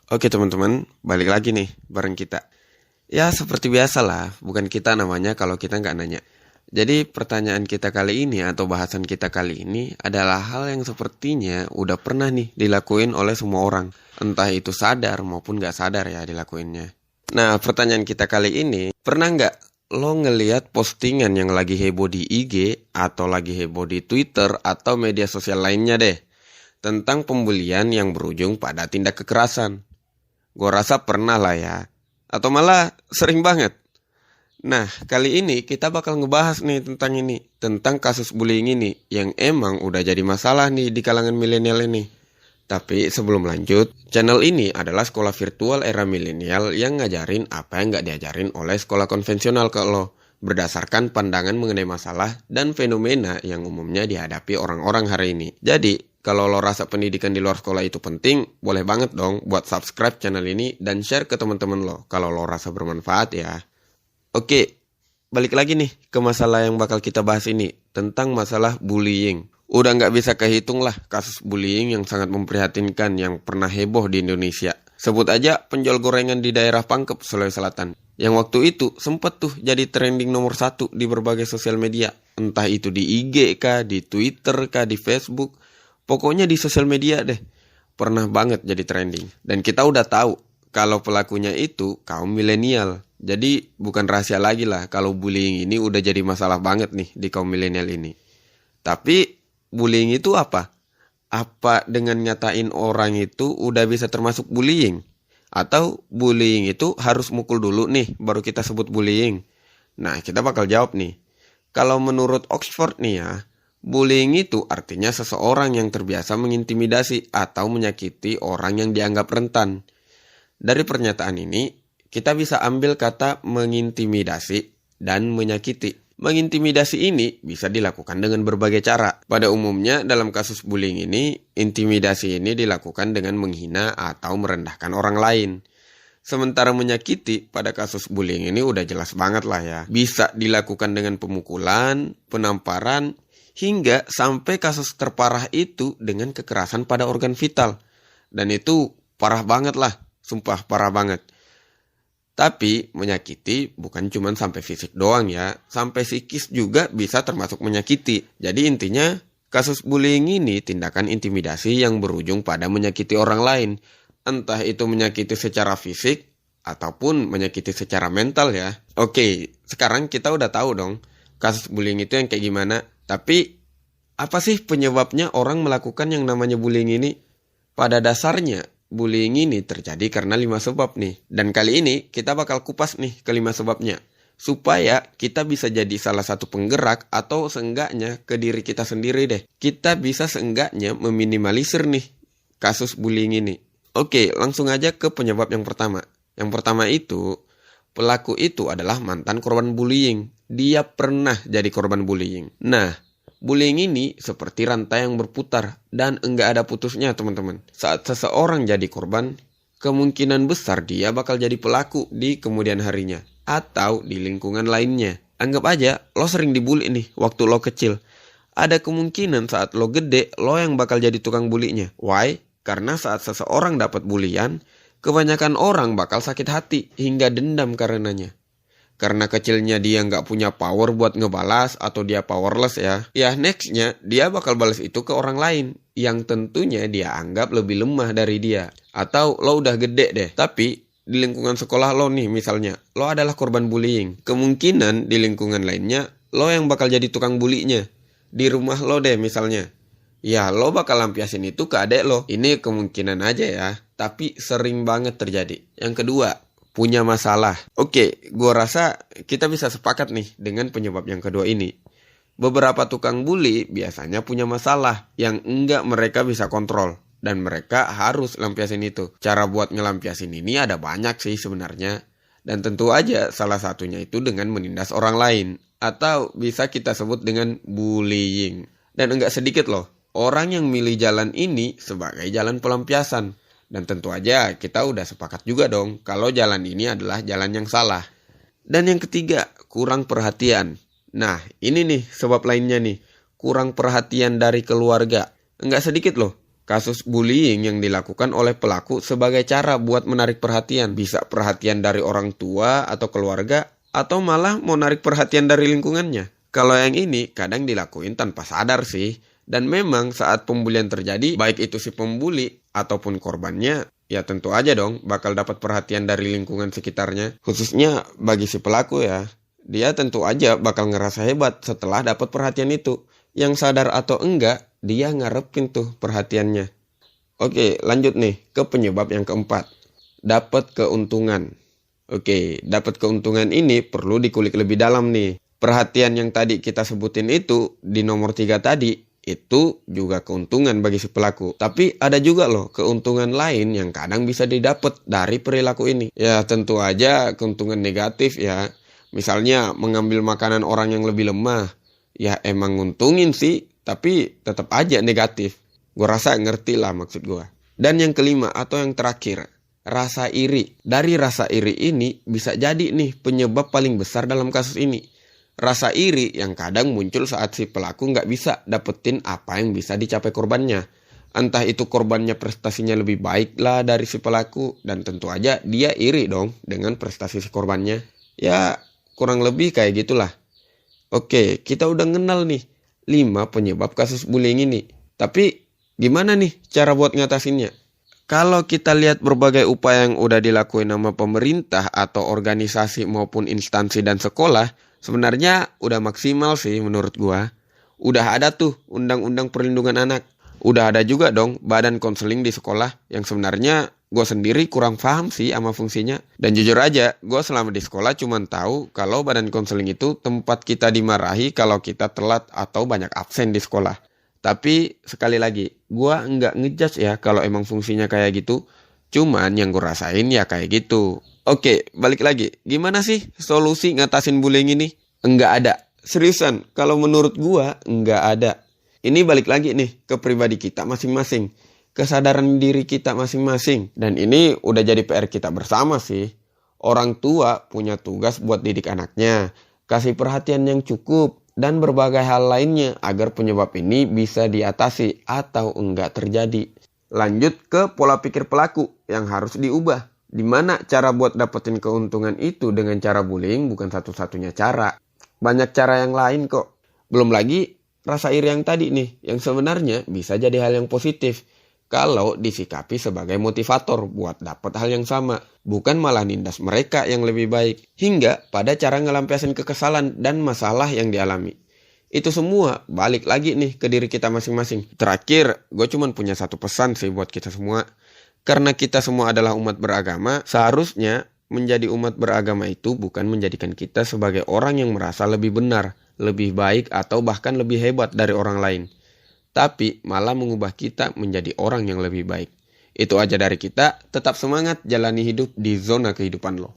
Oke teman-teman, balik lagi nih bareng kita. Ya seperti biasa lah, bukan kita namanya kalau kita nggak nanya. Jadi pertanyaan kita kali ini atau bahasan kita kali ini adalah hal yang sepertinya udah pernah nih dilakuin oleh semua orang. Entah itu sadar maupun nggak sadar ya dilakuinnya. Nah pertanyaan kita kali ini, pernah nggak lo ngeliat postingan yang lagi heboh di IG atau lagi heboh di Twitter atau media sosial lainnya deh, tentang pembulian yang berujung pada tindak kekerasan? Gue rasa pernah lah ya. Atau malah sering banget. Nah, kali ini kita bakal ngebahas nih tentang ini. Tentang kasus bullying ini. Yang emang udah jadi masalah nih di kalangan milenial ini. Tapi sebelum lanjut, channel ini adalah sekolah virtual era milenial yang ngajarin apa yang gak diajarin oleh sekolah konvensional ke lo. Berdasarkan pandangan mengenai masalah dan fenomena yang umumnya dihadapi orang-orang hari ini. Jadi, kalau lo rasa pendidikan di luar sekolah itu penting, boleh banget dong buat subscribe channel ini dan share ke teman-teman lo kalau lo rasa bermanfaat ya. Oke, balik lagi nih ke masalah yang bakal kita bahas ini, tentang masalah bullying. Udah nggak bisa kehitung lah kasus bullying yang sangat memprihatinkan yang pernah heboh di Indonesia. Sebut aja penjual gorengan di daerah Pangkep, Sulawesi Selatan. Yang waktu itu sempet tuh jadi trending nomor 1 di berbagai sosial media. Entah itu di IG kah, di Twitter kah, di Facebook. Pokoknya di sosial media deh, pernah banget jadi trending. Dan kita udah tahu kalau pelakunya itu kaum milenial. Jadi bukan rahasia lagi lah kalau bullying ini udah jadi masalah banget nih di kaum milenial ini. Tapi bullying itu apa? Apa dengan nyatain orang itu udah bisa termasuk bullying? Atau bullying itu harus mukul dulu nih baru kita sebut bullying? Nah kita bakal jawab nih. Kalau menurut Oxford nih ya, bullying itu artinya seseorang yang terbiasa mengintimidasi atau menyakiti orang yang dianggap rentan. Dari pernyataan ini, kita bisa ambil kata mengintimidasi dan menyakiti. Mengintimidasi ini bisa dilakukan dengan berbagai cara. Pada umumnya dalam kasus bullying ini, intimidasi ini dilakukan dengan menghina atau merendahkan orang lain. Sementara menyakiti pada kasus bullying ini udah jelas banget lah ya. Bisa dilakukan dengan pemukulan, penamparan, hingga sampai kasus terparah itu dengan kekerasan pada organ vital. Dan itu parah banget lah, sumpah parah banget. Tapi menyakiti bukan cuma sampai fisik doang ya, sampai psikis juga bisa termasuk menyakiti. Jadi intinya kasus bullying ini tindakan intimidasi yang berujung pada menyakiti orang lain. Entah itu menyakiti secara fisik ataupun menyakiti secara mental ya. Oke, sekarang kita udah tahu dong kasus bullying itu yang kayak gimana. Tapi, apa sih penyebabnya orang melakukan yang namanya bullying ini? Pada dasarnya, bullying ini terjadi karena 5 sebab nih. Dan kali ini, kita bakal kupas nih ke 5 sebabnya. Supaya kita bisa jadi salah satu penggerak atau seenggaknya ke diri kita sendiri deh. Kita bisa seenggaknya meminimalisir nih kasus bullying ini. Oke, langsung aja ke penyebab yang pertama. Yang pertama itu, pelaku itu adalah mantan korban bullying. Dia pernah jadi korban bullying. Nah, bullying ini seperti rantai yang berputar dan enggak ada putusnya teman-teman. Saat seseorang jadi korban, kemungkinan besar dia bakal jadi pelaku di kemudian harinya atau di lingkungan lainnya. Anggap aja lo sering dibully nih waktu lo kecil. Ada kemungkinan saat lo gede, lo yang bakal jadi tukang bulinya. Why? Karena saat seseorang dapat bulian, kebanyakan orang bakal sakit hati hingga dendam karenanya. Karena kecilnya dia nggak punya power buat ngebalas atau dia powerless ya. Ya nextnya dia bakal balas itu ke orang lain yang tentunya dia anggap lebih lemah dari dia. Atau lo udah gede deh, tapi di lingkungan sekolah lo nih misalnya, lo adalah korban bullying. Kemungkinan di lingkungan lainnya, lo yang bakal jadi tukang bulinya. Di rumah lo deh misalnya. Ya lo bakal lampiasin itu ke adek lo. Ini kemungkinan aja ya, tapi sering banget terjadi. Yang kedua, punya masalah. Oke, gue rasa kita bisa sepakat nih dengan penyebab yang kedua ini. Beberapa tukang bully biasanya punya masalah yang enggak mereka bisa kontrol. Dan mereka harus lampiasin itu. Cara buat ngelampiasin ini ada banyak sih sebenarnya. Dan tentu aja salah satunya itu dengan menindas orang lain. Atau bisa kita sebut dengan bullying. Dan enggak sedikit loh orang yang milih jalan ini sebagai jalan pelampiasan. Dan tentu aja kita udah sepakat juga dong kalau jalan ini adalah jalan yang salah. Dan yang ketiga, kurang perhatian. Nah, ini nih sebab lainnya nih. Kurang perhatian dari keluarga. Enggak sedikit loh kasus bullying yang dilakukan oleh pelaku sebagai cara buat menarik perhatian. Bisa perhatian dari orang tua atau keluarga, atau malah mau narik perhatian dari lingkungannya. Kalau yang ini kadang dilakuin tanpa sadar sih. Dan memang saat pembulian terjadi, baik itu si pembuli ataupun korbannya, ya tentu aja dong bakal dapat perhatian dari lingkungan sekitarnya. Khususnya bagi si pelaku ya. Dia tentu aja bakal ngerasa hebat setelah dapat perhatian itu. Yang sadar atau enggak, dia ngarepin tuh perhatiannya. Oke, lanjut nih ke penyebab yang keempat. Dapat keuntungan. Oke, dapat keuntungan ini perlu dikulik lebih dalam nih. Perhatian yang tadi kita sebutin itu di nomor 3 tadi, itu juga keuntungan bagi si pelaku. Tapi ada juga loh keuntungan lain yang kadang bisa didapat dari perilaku ini. Ya tentu aja keuntungan negatif ya. Misalnya mengambil makanan orang yang lebih lemah. Ya emang nguntungin sih, tapi tetap aja negatif. Gue rasa ngerti lah maksud gue. Dan yang kelima atau yang terakhir, rasa iri. Dari rasa iri ini bisa jadi nih penyebab paling besar dalam kasus ini. Rasa iri yang kadang muncul saat si pelaku nggak bisa dapetin apa yang bisa dicapai korbannya. Entah itu korbannya prestasinya lebih baik lah dari si pelaku, dan tentu aja dia iri dong dengan prestasi si korbannya. Ya kurang lebih kayak gitulah. Oke, kita udah kenal nih 5 penyebab kasus bullying ini. Tapi gimana nih cara buat ngatasinnya? Kalau kita lihat berbagai upaya yang udah dilakuin sama pemerintah atau organisasi maupun instansi dan sekolah, sebenarnya udah maksimal sih menurut gua. Udah ada tuh undang-undang perlindungan anak. Udah ada juga dong badan konseling di sekolah yang sebenarnya gua sendiri kurang paham sih sama fungsinya. Dan jujur aja, gua selama di sekolah cuman tahu kalau badan konseling itu tempat kita dimarahi kalau kita telat atau banyak absen di sekolah. Tapi sekali lagi, gua nggak ngejudge ya kalau emang fungsinya kayak gitu. Cuman yang gue rasain ya kayak gitu. Oke, balik lagi. Gimana sih solusi ngatasin bullying ini? Enggak ada. Seriusan, kalau menurut gua enggak ada. Ini balik lagi nih ke pribadi kita masing-masing. Kesadaran diri kita masing-masing. Dan ini udah jadi PR kita bersama sih. Orang tua punya tugas buat didik anaknya. Kasih perhatian yang cukup. Dan berbagai hal lainnya agar penyebab ini bisa diatasi atau enggak terjadi. Lanjut ke pola pikir pelaku yang harus diubah. Dimana cara buat dapetin keuntungan itu dengan cara bullying bukan satu-satunya cara. Banyak cara yang lain kok. Belum lagi rasa iri yang tadi nih, yang sebenarnya bisa jadi hal yang positif. Kalau disikapi sebagai motivator buat dapet hal yang sama. Bukan malah nindas mereka yang lebih baik. Hingga pada cara ngelampiasin kekesalan dan masalah yang dialami. Itu semua balik lagi nih ke diri kita masing-masing. Terakhir, gue cuma punya satu pesan sih buat kita semua. Karena kita semua adalah umat beragama, seharusnya menjadi umat beragama itu bukan menjadikan kita sebagai orang yang merasa lebih benar, lebih baik, atau bahkan lebih hebat dari orang lain. Tapi malah mengubah kita menjadi orang yang lebih baik. Itu aja dari kita, tetap semangat jalani hidup di zona kehidupan lo.